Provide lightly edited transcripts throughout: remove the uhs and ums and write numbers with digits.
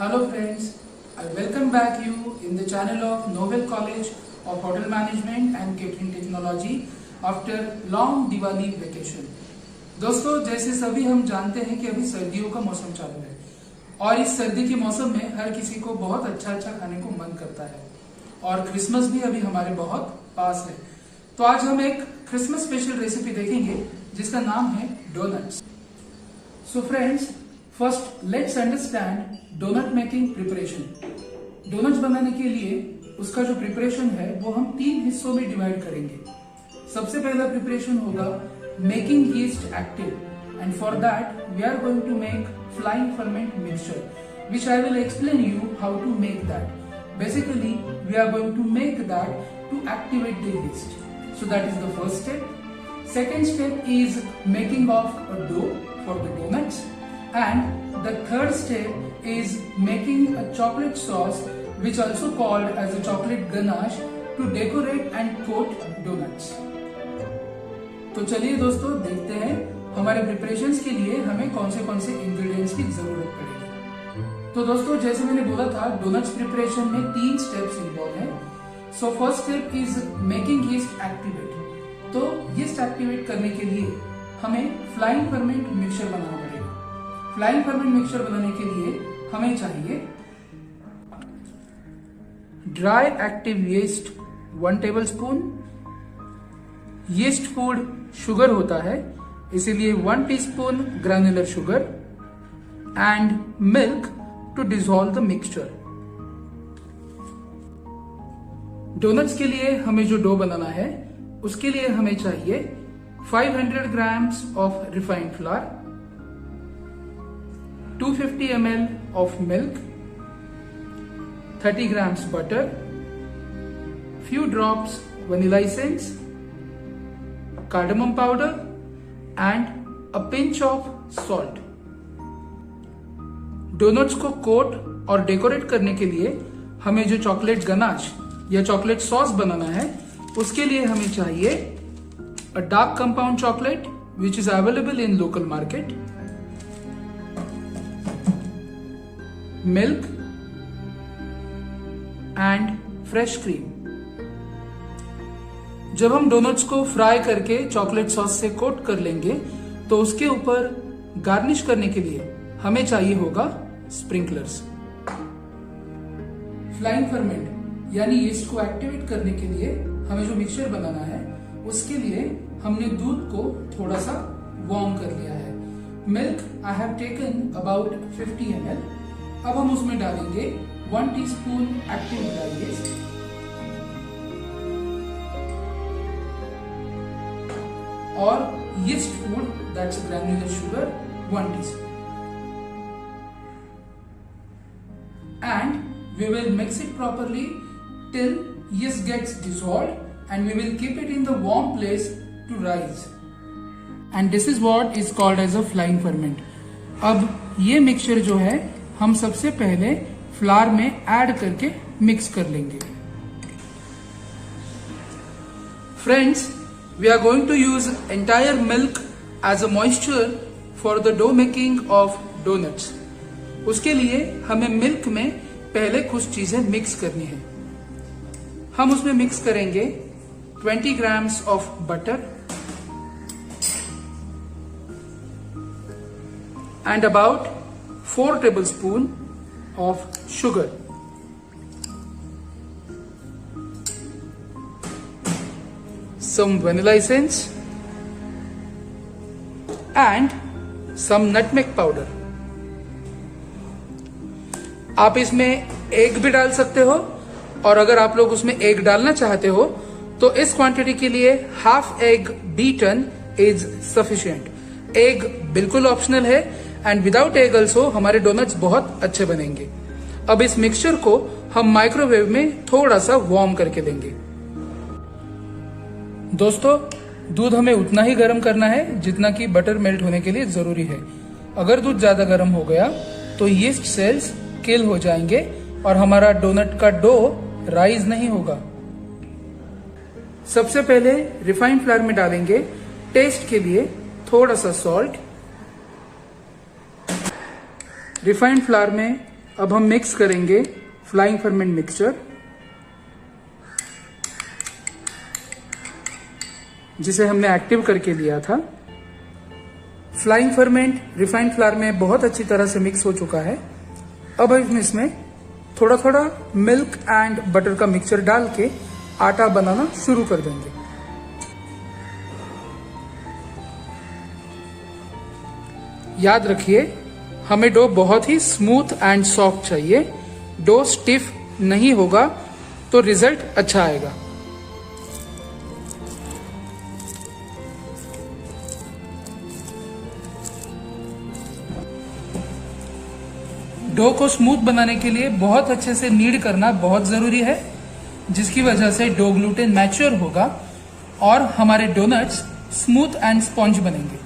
Hello friends, I welcome back you in the channel of Novel College of Hotel Management and Catering Technology after long Diwali vacation. दोस्तों जैसे सभी हम जानते हैं कि अभी सर्दियों का मौसम चालू है और इस सर्दी के मौसम में हर किसी को बहुत अच्छा खाने को मन करता है और क्रिसमस भी अभी हमारे बहुत पास है। तो आज हम एक क्रिसमस स्पेशल रेसिपी देखेंगे जिसका नाम है donuts. So friends, first let's understand donut making preparation. Donuts बनाने के लिए उसका जो प्रिपरेशन है वो हम 3 हिस्सों में डिवाइड करेंगे। सबसे पहला प्रिपरेशन होगा making yeast active and for that we are going to make flying ferment mixture which I will explain you how to make that. Basically, we are going to make that to activate the yeast. So that is the first step. Second step is making of a dough for the donuts. And the third step is making a chocolate sauce, which also called as a chocolate ganache, to decorate and coat donuts. तो चलिए दोस्तों देखते हैं हमारे preparations के लिए हमें कौन से इंग्रेडिएंट्स की जरूरत पड़ेगी। तो दोस्तों जैसे मैंने बोला था डोनट्स प्रिपरेशन में 3 स्टेप्स इन्वॉल्व हैं। So first step is making yeast activate. तो यीस्ट एक्टिवेट करने के लिए हमें फ्लाइंग फर्मेंट मिक्सचर बनाना पड़ेगा। फ्लाइंग फर्मेंट मिक्सचर बनाने के लिए हमें चाहिए dry active yeast 1 tablespoon. Yeast food sugar होता है इसीलिए 1 teaspoon granular sugar and milk to dissolve the mixture. Donuts के लिए हमें जो डो बनाना है उसके लिए हमें चाहिए 500 grams of refined flour, 250 ml of milk, 30 grams butter, few drops vanilla essence, cardamom powder and a pinch of salt. Donuts को कोट और डेकोरेट करने के लिए हमें जो चॉकलेट गनाश या चॉकलेट सॉस बनाना है उसके लिए हमें चाहिए a dark compound chocolate which is available in local market, milk and fresh cream. जब हम डोनट्स को फ्राई करके चॉकलेट सॉस से कोट कर लेंगे तो उसके ऊपर गार्निश करने के लिए हमें चाहिए होगा स्प्रिंकलर्स। फ्लाइंग फर्मेंट यानी यीस्ट को एक्टिवेट करने के लिए हमें जो मिक्सचर बनाना है उसके लिए हमने दूध को थोड़ा सा वार्म कर लिया है। Milk I have taken about 50 ml। अब हम उसमें डालेंगे 1 टीस्पून एक्टिव ड्राई यीस्ट और yeast food that's granular sugar 1 teaspoon. And we will mix it properly till yeast gets dissolved and we will keep it in the warm place to rise. And this is what is called as a flying ferment. अब ये mixture जो है हम सबसे पहले flower में add करके mix कर लेंगे। Friends, we are going to use entire milk as a moisture for the dough making of donuts. उसके लिए हमें मिल्क में पहले कुछ चीजें मिक्स करनी है। हम उसमें मिक्स करेंगे 20 grams of butter and about 4 tablespoon of sugar. some vanilla essence and some nutmeg powder। आप इसमें एग भी डाल सकते हो और अगर आप लोग उसमें एग डालना चाहते हो तो इस क्वांटिटी के लिए half egg beaten is sufficient. Egg बिल्कुल ऑप्शनल है एंड विदाउट एग ऑल्सो हमारे डोनट्स बहुत अच्छे बनेंगे। अब इस मिक्सचर को हम माइक्रोवेव में थोड़ा सा वार्म करके देंगे। दोस्तों दूध हमें उतना ही गर्म करना है जितना कि बटर मेल्ट होने के लिए जरूरी है। अगर दूध ज्यादा गर्म हो गया तो यीस्ट सेल्स किल हो जाएंगे और हमारा डोनट का डो राइज नहीं होगा। सबसे पहले रिफाइंड फ्लावर में डालेंगे टेस्ट के लिए थोड़ा सा सॉल्ट। रिफाइंड फ्लावर में अब हम मिक्स करेंगे फ्लाइंग फर्मेंट मिक्सचर, जिसे हमने एक्टिव करके लिया था। फ्लाइंग फर्मेंट रिफाइंड फ्लावर में बहुत अच्छी तरह से मिक्स हो चुका है। अब हम इसमें थोड़ा थोड़ा मिल्क एंड बटर का मिक्सचर डाल के आटा बनाना शुरू कर देंगे। याद रखिए, हमें डो बहुत ही स्मूथ एंड सॉफ्ट चाहिए। डो स्टिफ नहीं होगा तो रिजल्ट अच्छा आएगा। डो को स्मूथ बनाने के लिए बहुत अच्छे से नीड करना बहुत जरूरी है, जिसकी वजह से डो ग्लूटेन मैच्योर होगा और हमारे डोनट्स स्मूथ एंड स्पॉन्ज बनेंगे।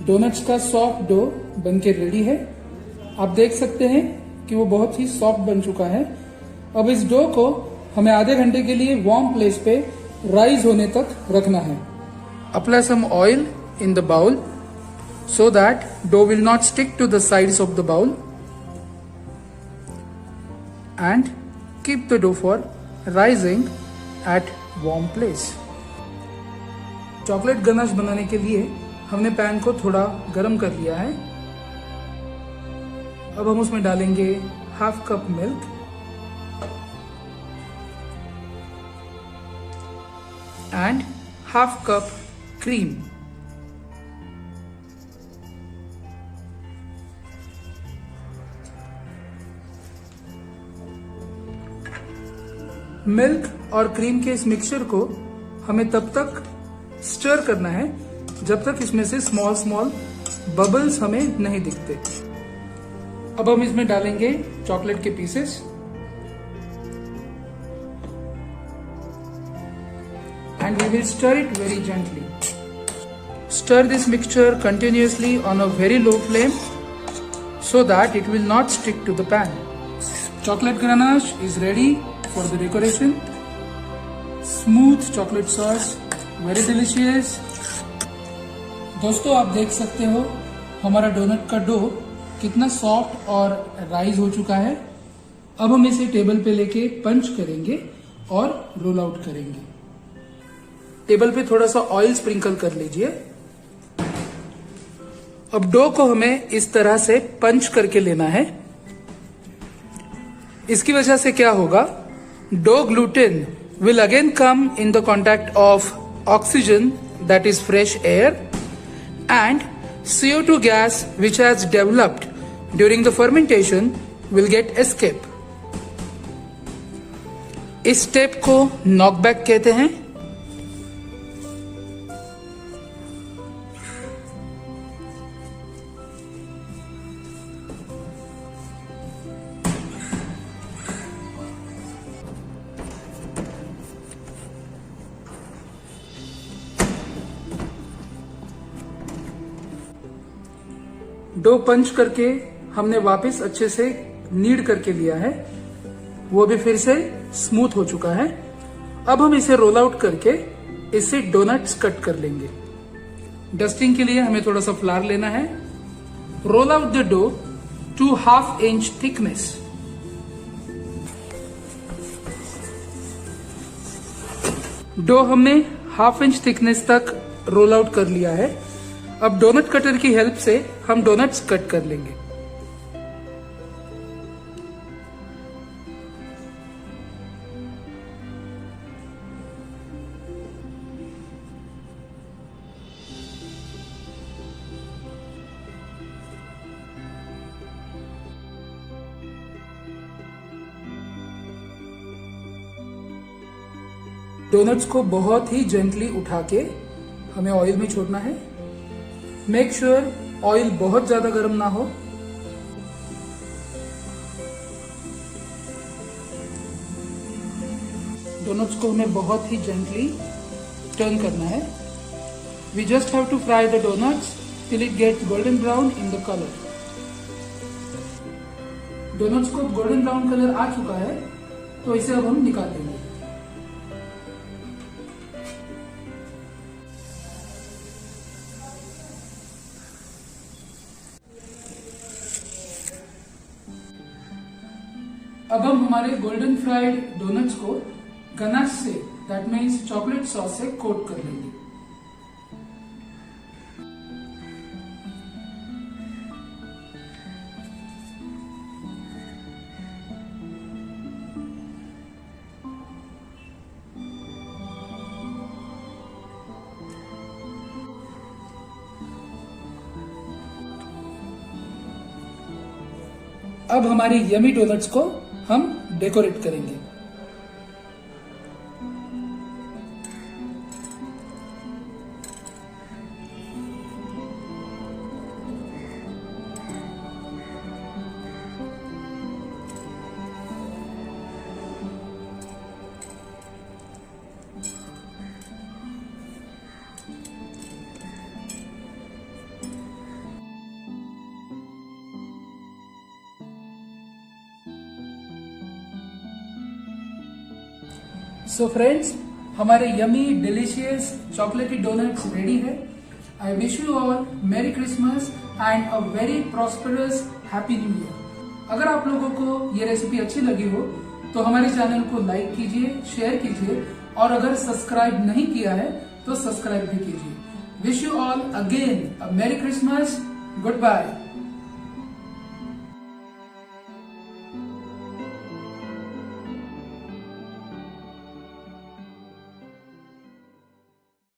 डोनट्स का सॉफ्ट डो बनके रेडी है। आप देख सकते हैं कि वो बहुत ही सॉफ्ट बन चुका है। अब इस डो को हमें आधे घंटे के लिए वार्म प्लेस पे राइज होने तक रखना है। Apply some oil in the bowl so that dough will not stick to the sides of the bowl, and keep the dough for rising at warm place. Chocolate ganache बनाने के लिए हमने pan को थोड़ा गर्म कर लिया है। अब हम उसमें डालेंगे half cup milk and half cup cream. Milk और क्रीम के इस मिक्सचर को हमें तब तक स्टर करना है जब तक इसमें से स्मॉल स्मॉल बबल्स हमें नहीं दिखते। अब हम इसमें डालेंगे चॉकलेट के pieces and we will stir it very gently. Stir this mixture continuously on a very low flame so that it will not stick to the pan. Chocolate ganache is ready for the decoration. Smooth chocolate sauce, very delicious. दोस्तों, आप देख सकते हो हमारा donut का dough कितना soft और rise हो चुका है। अब हम इसे टेबल पे लेके पंच करेंगे और रोल आउट करेंगे। टेबल पे थोड़ा सा ऑयल स्प्रिंकल कर लीजिए। अब डो को हमें इस तरह से पंच करके लेना है। इसकी वजह से क्या होगा, dough gluten will again come in the contact of oxygen, that is fresh air, and CO2 gas which has developed during the fermentation will get escape. इस स्टेप को नॉकबैक कहते हैं। डो पंच करके हमने वापस अच्छे से नीड करके लिया है, वो भी फिर से स्मूथ हो चुका है। अब हम इसे रोल आउट करके इससे डोनट्स कट कर लेंगे। डस्टिंग के लिए हमें थोड़ा सा फ्लावर लेना है। Roll out the dough to 1/2 inch thickness. Dough हमने 1/2 इंच थिकनेस तक रोल आउट कर लिया है। अब डोनट कटर की हेल्प से हम डोनट्स कट कर लेंगे। डोनट्स को बहुत ही जेंटली उठा के हमें ऑयल में छोड़ना है। मेक श्योर ऑयल बहुत ज्यादा गर्म ना हो। डोनट्स को हमें बहुत ही जेंटली टर्न करना है। We just have to fry the donuts till it gets golden brown in the colour. Donuts को गोल्डन ब्राउन कलर आ चुका है, तो इसे अब हम निकाल देंगे। अब हम हमारे गोल्डन फ्राइड डोनट्स को गनाश से, दैट मीन्स चॉकलेट सॉस से कोट कर लेंगे। अब हमारे यमी डोनट्स को हम डेकोरेट करेंगे। सो फ्रेंड्स, हमारे यमी डिलीशियस चॉकलेटी डोनट्स रेडी है। आई विश यू ऑल मेरी Christmas and a very prosperous happy new year. अगर आप लोगों को ये रेसिपी अच्छी लगी हो तो हमारे चैनल को लाइक कीजिए, शेयर कीजिए और अगर सब्सक्राइब नहीं किया है तो सब्सक्राइब भी कीजिए। Wish you all again a मेरी क्रिसमस। Good bye.